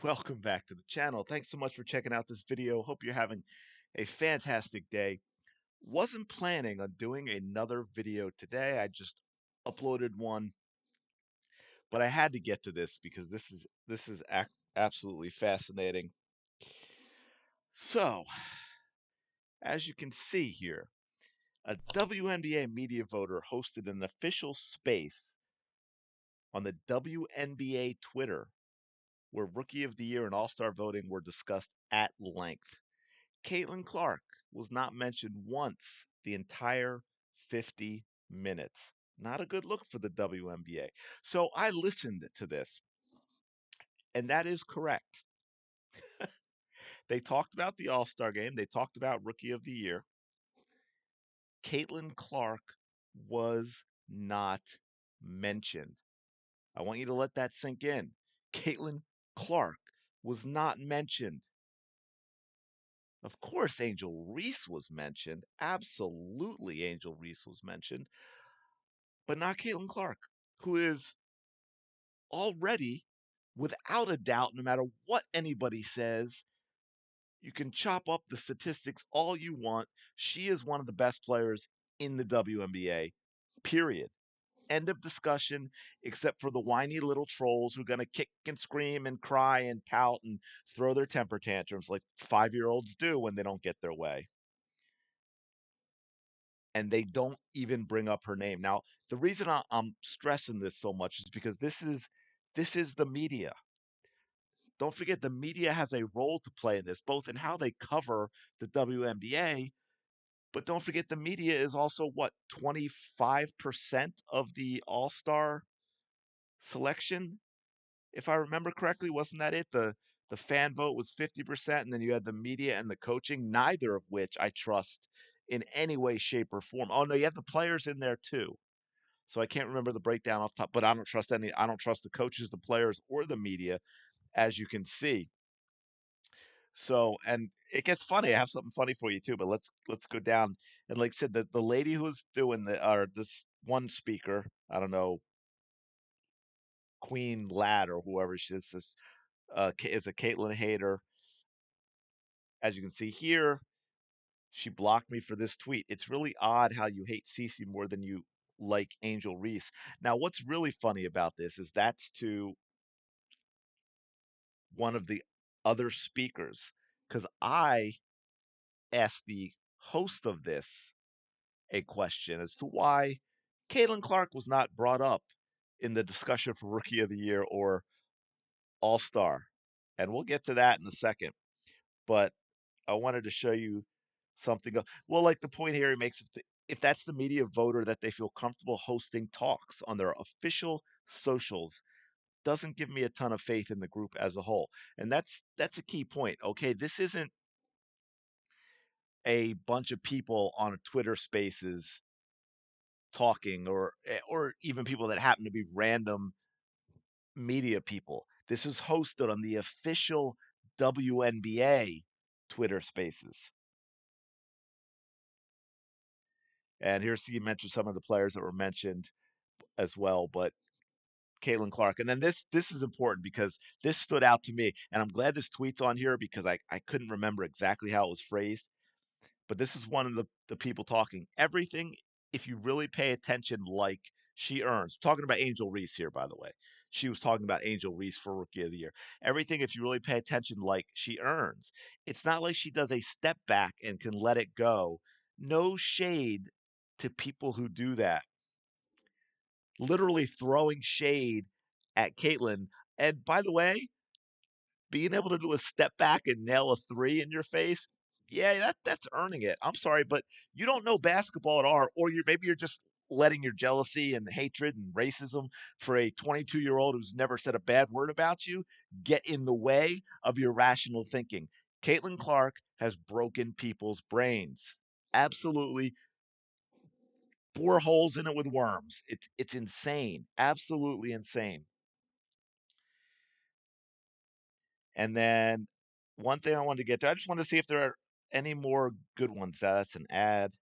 Welcome back to the channel. Thanks so much for checking out this video. Hope you're having a fantastic day. Wasn't planning on doing another video today. I just uploaded one, but I had to get to this because this is absolutely fascinating. So, as you can see here, a WNBA media voter hosted an official space on the WNBA Twitter where Rookie of the Year and All-Star voting were discussed at length. Caitlin Clark was not mentioned once the entire 50 minutes. Not a good look for the WNBA. So I listened to this, and that is correct. They talked about the All Star game, they talked about Rookie of the Year. Caitlin Clark was not mentioned. I want you to let that sink in. Caitlin Clark was not mentioned. Of course, Angel Reese was mentioned. Absolutely, Angel Reese was mentioned, but not Caitlin Clark, who is already, without a doubt, no matter what anybody says, you can chop up the statistics all you want. She is one of the best players in the WNBA, period. End of discussion, except for the whiny little trolls who are going to kick and scream and cry and pout and throw their temper tantrums like 5 year olds do when they don't get their way. And they don't even bring up her name. Now, the reason I'm stressing this so much is because this is the media. Don't forget the media has a role to play in this, both in how they cover the WNBA, but don't forget the media is also what 25% of the All-Star selection, if I remember correctly, wasn't that it? The fan vote was 50%, and then you had the media and the coaching, neither of which I trust in any way, shape, or form. Oh no, you have the players in there too. So I can't remember the breakdown off the top, but I don't trust the coaches, the players, or the media, as you can see. So, and it gets funny. I have something funny for you too, but let's go down. And like I said, the lady who's doing the or this one speaker, I don't know, Queen Lad or whoever she is, this is a Caitlin Hayter. As you can see here, she blocked me for this tweet. It's really odd how you hate Cece more than you like Angel Reese. Now, what's really funny about this is that's to one of the other speakers because I asked the host of this a question as to why Caitlin Clark was not brought up in the discussion for Rookie of the Year or All Star. And we'll get to that in a second. But I wanted to show you something. Well, like the point here he makes, if that's the media voter that they feel comfortable hosting talks on their official socials, doesn't give me a ton of faith in the group as a whole. And that's a key point. Okay, this isn't a bunch of people on Twitter Spaces talking or even people that happen to be random media people. This is hosted on the official WNBA Twitter Spaces. And here's you mentioned some of the players that were mentioned as well, but Caitlin Clark. And then this is important because this stood out to me, and I'm glad this tweet's on here because I couldn't remember exactly how it was phrased. But this is one of the people talking. Everything, if you really pay attention, like she earns. Talking about Angel Reese here, by the way. She was talking about Angel Reese for Rookie of the Year. Everything, if you really pay attention, like she earns. It's not like she does a step back and can let it go. No shade to people who do that. Literally throwing shade at Caitlin. And by the way, being able to do a step back and nail a three in your face, yeah, that's earning it. I'm sorry, but you don't know basketball at all, or maybe you're just letting your jealousy and hatred and racism for a 22-year-old who's never said a bad word about you get in the way of your rational thinking. Caitlin Clark has broken people's brains. Absolutely bore holes in it with worms. It's insane. Absolutely insane. And then one thing I wanted to get to, I just want to see if there are any more good ones. That's an ad.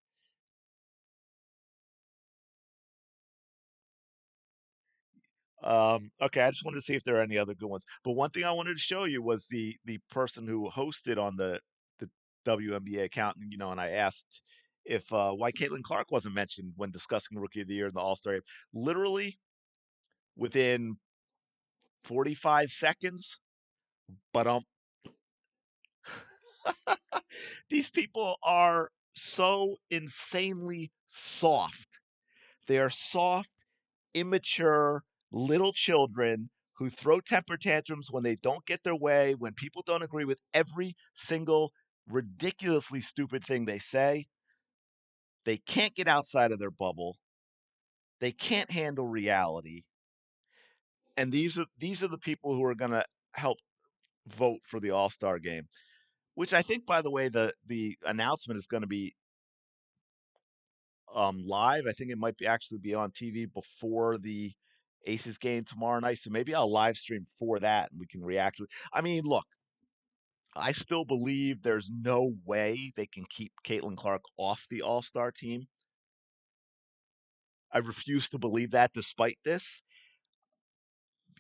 Okay, I just wanted to see if there are any other good ones. But one thing I wanted to show you was the person who hosted on the WNBA account, and and I asked if why Caitlin Clark wasn't mentioned when discussing Rookie of the Year in the All Star game. Literally within 45 seconds, but these people are so insanely soft. They are soft, immature little children who throw temper tantrums when they don't get their way, when people don't agree with every single ridiculously stupid thing they say. They can't get outside of their bubble. They can't handle reality. And these are the people who are going to help vote for the All-Star game, which I think, by the way, the announcement is going to be live. I think it might be actually be on TV before the Aces game tomorrow night. So maybe I'll live stream for that and we can react to it. I mean, look, I still believe there's no way they can keep Caitlin Clark off the All Star team. I refuse to believe that despite this.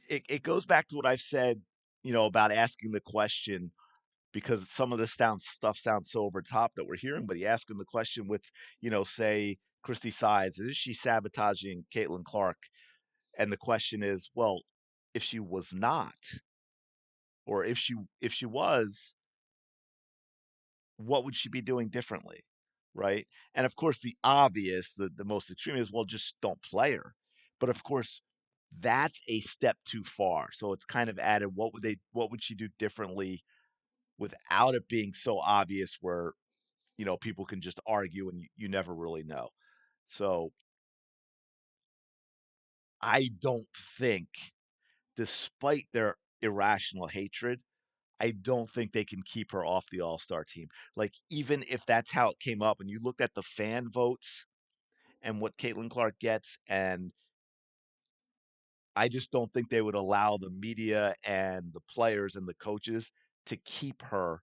It goes back to what I've said, about asking the question because some of this stuff sounds so over top that we're hearing, but you ask him the question with, say, Christy Sides, is she sabotaging Caitlin Clark? And the question is, well, if she was not, or if she was, what would she be doing differently? Right? And of course the obvious, the most extreme is, well, just don't play her. But of course, that's a step too far. So it's kind of added what would she do differently without it being so obvious where, people can just argue and you never really know. So I don't think, despite their irrational hatred, I don't think they can keep her off the All-Star team. Like, even if that's how it came up, and you look at the fan votes and what Caitlin Clark gets, and I just don't think they would allow the media and the players and the coaches to keep her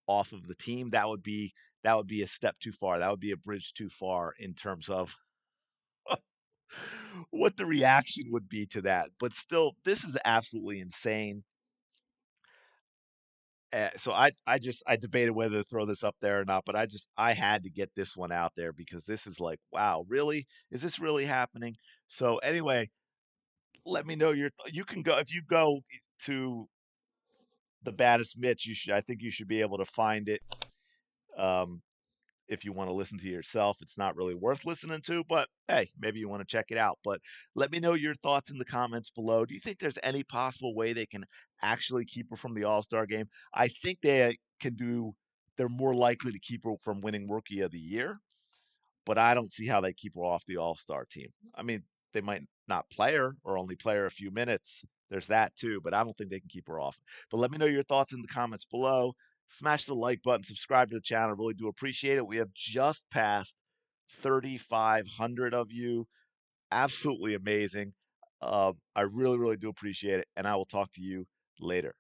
off of the team. That would be a step too far. That would be a bridge too far in terms of what the reaction would be to that. But still, this is absolutely insane. So I debated whether to throw this up there or not, but I had to get this one out there because this is like, wow, really? Is this really happening? So anyway, let me know you can go if you go to the baddest Mitch, I think you should be able to find it. Um, if you want to listen to yourself, it's not really worth listening to, but hey, maybe you want to check it out. But let me know your thoughts in the comments below. Do you think there's any possible way they can actually keep her from the All Star game? I think they're more likely to keep her from winning Rookie of the Year, but I don't see how they keep her off the All Star team. I mean, they might not play her or only play her a few minutes. There's that too, but I don't think they can keep her off. But let me know your thoughts in the comments below. Smash the like button, subscribe to the channel. I really do appreciate it. We have just passed 3,500 of you. Absolutely amazing. I really, really do appreciate it. And I will talk to you later.